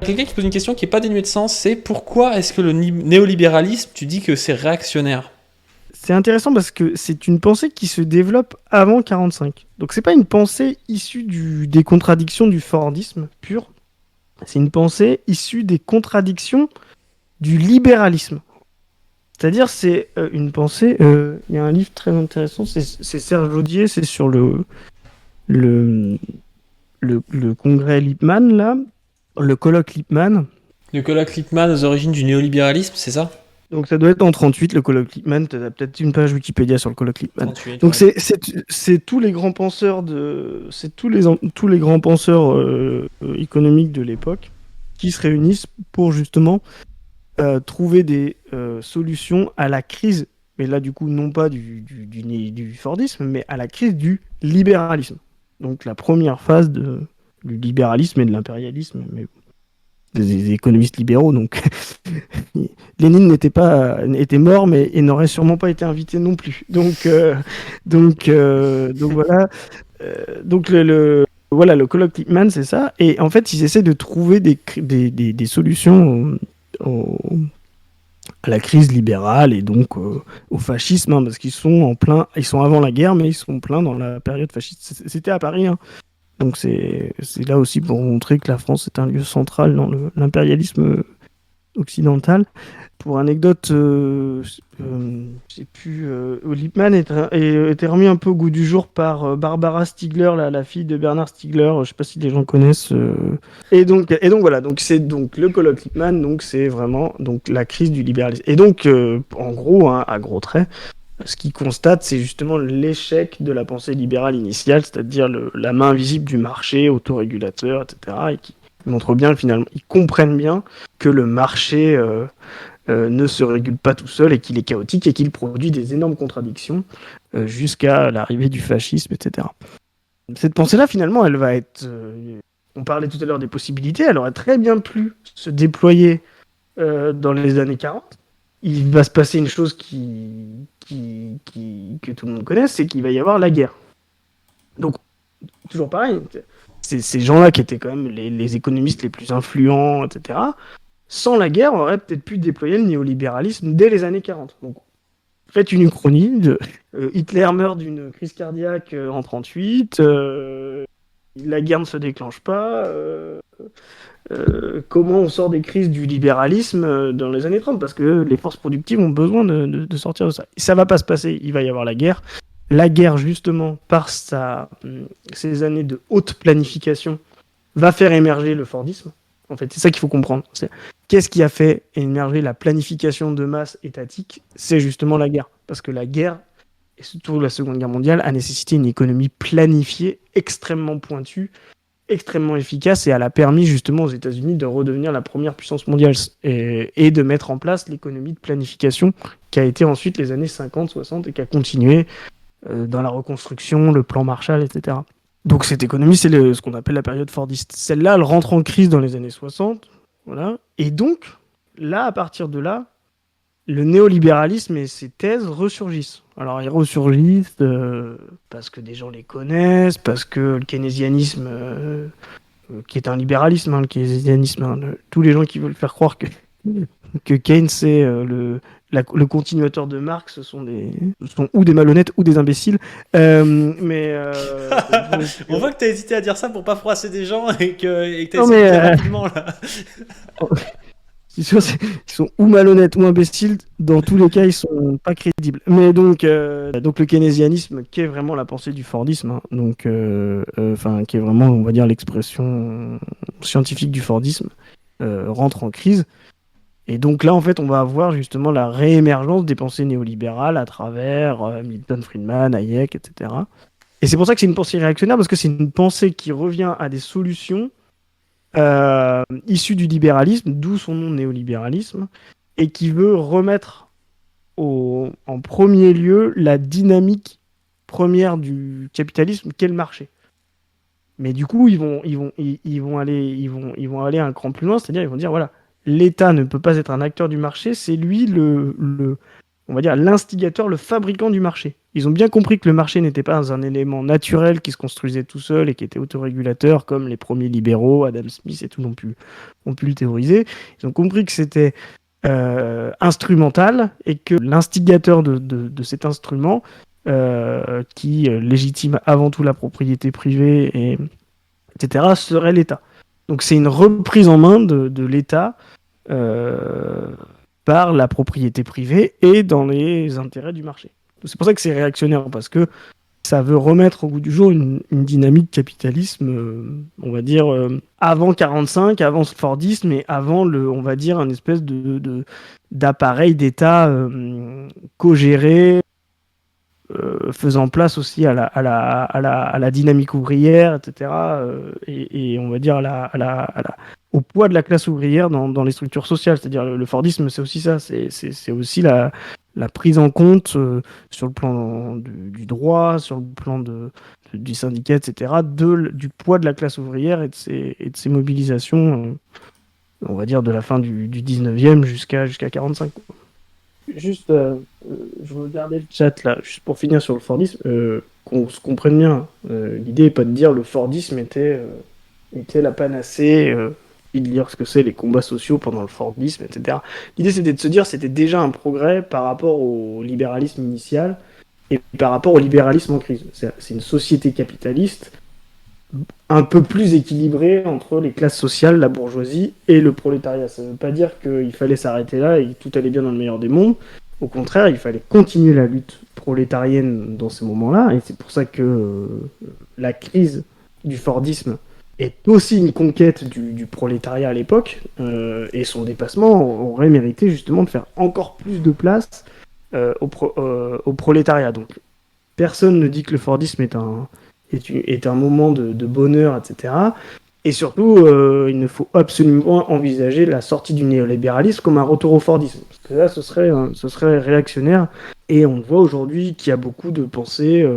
Quelqu'un qui pose une question qui n'est pas dénuée de sens, c'est pourquoi est-ce que le néolibéralisme, tu dis que c'est réactionnaire? C'est intéressant parce que c'est une pensée qui se développe avant 45. Donc c'est pas une pensée issue des contradictions du Fordisme pur, c'est une pensée issue des contradictions du libéralisme. C'est-à-dire c'est une pensée, il y a un livre très intéressant, c'est Serge Audier, c'est sur le, le congrès Lippmann, là, le colloque Lippmann. Le colloque Lippmann aux origines du néolibéralisme, c'est ça? Donc ça doit être en 38, le colloque Lippmann. Tu as peut-être une page Wikipédia sur le colloque Lippmann. 38, Donc ouais. c'est tous les grands penseurs c'est tous les grands penseurs économiques de l'époque qui se réunissent pour justement trouver des solutions à la crise. Mais là, du coup, non pas du Fordisme, mais à la crise du libéralisme. Donc la première phase du libéralisme et de l'impérialisme, mais des économistes libéraux. Donc Lénine était mort, mais il n'aurait sûrement pas été invité non plus. Donc voilà. Donc voilà, le colloque Lippmann, c'est ça. Et en fait, ils essaient de trouver des solutions à la crise libérale et donc au fascisme, hein, parce qu'ils sont ils sont avant la guerre, mais ils sont pleins dans la période fasciste. C'était à Paris, hein. Donc c'est là aussi pour montrer que la France est un lieu central dans l'impérialisme occidental. Pour anecdote, je sais plus, Lippmann était remis un peu au goût du jour par Barbara Stiegler, la fille de Bernard Stiegler. Je sais pas si les gens connaissent. Et donc voilà, donc c'est donc le colloque Lippmann, donc c'est vraiment donc la crise du libéralisme. Et donc en gros, hein, à gros traits, ce qu'il constate, c'est justement l'échec de la pensée libérale initiale, c'est-à-dire la main invisible du marché, autorégulateur, etc. Et qui montre bien, finalement, ils comprennent bien que le marché ne se régule pas tout seul et qu'il est chaotique et qu'il produit des énormes contradictions jusqu'à l'arrivée du fascisme, etc. Cette pensée-là, finalement, elle va être... on parlait tout à l'heure des possibilités, elle aurait très bien pu se déployer dans les années 40. Il va se passer une chose que tout le monde connaît, c'est qu'il va y avoir la guerre. Donc, toujours pareil, c'est ces gens-là qui étaient quand même les économistes les plus influents, etc., sans la guerre, on aurait peut-être pu déployer le néolibéralisme dès les années 40. Donc, faites une uchronie Hitler meurt d'une crise cardiaque en 38, la guerre ne se déclenche pas, comment on sort des crises du libéralisme dans les années 30, parce que les forces productives ont besoin de sortir de ça. Et ça va pas se passer, il va y avoir la guerre. La guerre, justement, par ces années de haute planification, va faire émerger le Fordisme. En fait, c'est ça qu'il faut comprendre. Qu'est-ce qui a fait émerger la planification de masse étatique? C'est justement la guerre. Parce que la guerre, et surtout la Seconde Guerre mondiale, a nécessité une économie planifiée, extrêmement pointue, extrêmement efficace, et elle a permis justement aux États-Unis de redevenir la première puissance mondiale et de mettre en place l'économie de planification qui a été ensuite les années 50, 60 et qui a continué dans la reconstruction, le plan Marshall, etc. Donc cette économie, c'est ce qu'on appelle la période fordiste. Celle-là, elle rentre en crise dans les années 60. Voilà. Et donc, là, à partir de là, le néolibéralisme et ses thèses ressurgissent. Alors, ils ressurgissent parce que des gens les connaissent, parce que le keynésianisme, qui est un libéralisme, hein, le keynésianisme, hein, tous les gens qui veulent faire croire que Keynes, c'est le continuateur de Marx, sont ou des malhonnêtes ou des imbéciles. On voit que t'as hésité à dire ça pour pas froisser des gens et que t'as Non, essayé de mais le dire rapidement là. c'est sûr, ils sont ou malhonnêtes ou imbéciles. Dans tous les cas, ils sont pas crédibles. Mais donc le keynésianisme, qui est vraiment la pensée du Fordisme, hein, qui est vraiment, on va dire, l'expression scientifique du Fordisme, rentre en crise. Et donc là, en fait, on va avoir justement la réémergence des pensées néolibérales à travers Milton Friedman, Hayek, etc. Et c'est pour ça que c'est une pensée réactionnaire, parce que c'est une pensée qui revient à des solutions issues du libéralisme, d'où son nom néolibéralisme, et qui veut remettre en premier lieu la dynamique première du capitalisme, qu'est le marché. Mais du coup, ils vont aller un cran plus loin, c'est-à-dire ils vont dire, voilà, l'État ne peut pas être un acteur du marché, c'est lui on va dire, l'instigateur, le fabricant du marché. Ils ont bien compris que le marché n'était pas un élément naturel qui se construisait tout seul et qui était autorégulateur, comme les premiers libéraux, Adam Smith et tout, ont pu le théoriser. Ils ont compris que c'était instrumental et que l'instigateur de cet instrument, qui légitime avant tout la propriété privée, etc., serait l'État. Donc c'est une reprise en main de l'État par la propriété privée et dans les intérêts du marché. C'est pour ça que c'est réactionnaire, parce que ça veut remettre au goût du jour une dynamique capitalisme, on va dire, avant 45, avant le Fordisme, et avant, on va dire, un espèce d'appareil d'État co-géré, faisant place aussi à la dynamique ouvrière, etc. Et on va dire au poids de la classe ouvrière dans les structures sociales. C'est-à-dire le Fordisme, c'est aussi ça. C'est aussi la prise en compte sur le plan du droit, sur le plan du syndicat, etc., du poids de la classe ouvrière et de ses mobilisations, on va dire, de la fin du 19e jusqu'à 45. Juste, je regardais le chat là, juste pour finir sur le Fordisme, qu'on se comprenne bien. L'idée n'est pas de dire le Fordisme était la panacée, et de dire ce que c'est les combats sociaux pendant le Fordisme, etc. L'idée c'était de se dire c'était déjà un progrès par rapport au libéralisme initial et par rapport au libéralisme en crise. C'est une société capitaliste un peu plus équilibrée entre les classes sociales, la bourgeoisie et le prolétariat. Ça ne veut pas dire qu'il fallait s'arrêter là et que tout allait bien dans le meilleur des mondes. Au contraire, il fallait continuer la lutte prolétarienne dans ces moments-là, et c'est pour ça que la crise du Fordisme est aussi une conquête du prolétariat à l'époque, et son dépassement aurait mérité justement de faire encore plus de place au prolétariat. Donc personne ne dit que le Fordisme est un moment de bonheur, etc. Et surtout, il ne faut absolument envisager la sortie du néolibéralisme comme un retour au Fordisme. Parce que là, ce serait réactionnaire. Et on voit aujourd'hui qu'il y a beaucoup de pensées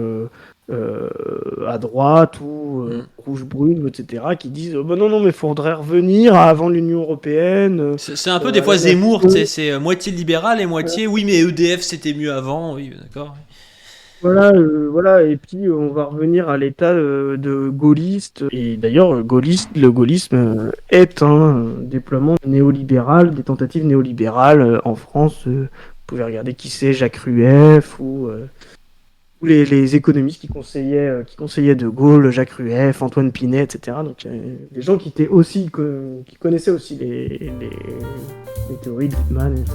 à droite ou rouge-brune, etc., qui disent non, mais il faudrait revenir à avant l'Union européenne. C'est un peu des fois Zemmour, c'est moitié libéral et moitié oui, mais EDF c'était mieux avant, oui, d'accord. Voilà, et puis on va revenir à l'état de gaulliste. Et d'ailleurs, le gaullisme est un déploiement néolibéral, des tentatives néolibérales en France. Vous pouvez regarder qui c'est, Jacques Rueff, ou les économistes qui conseillaient De Gaulle, Jacques Rueff, Antoine Pinet, etc. Donc des gens qui connaissaient aussi les théories de Friedman, etc.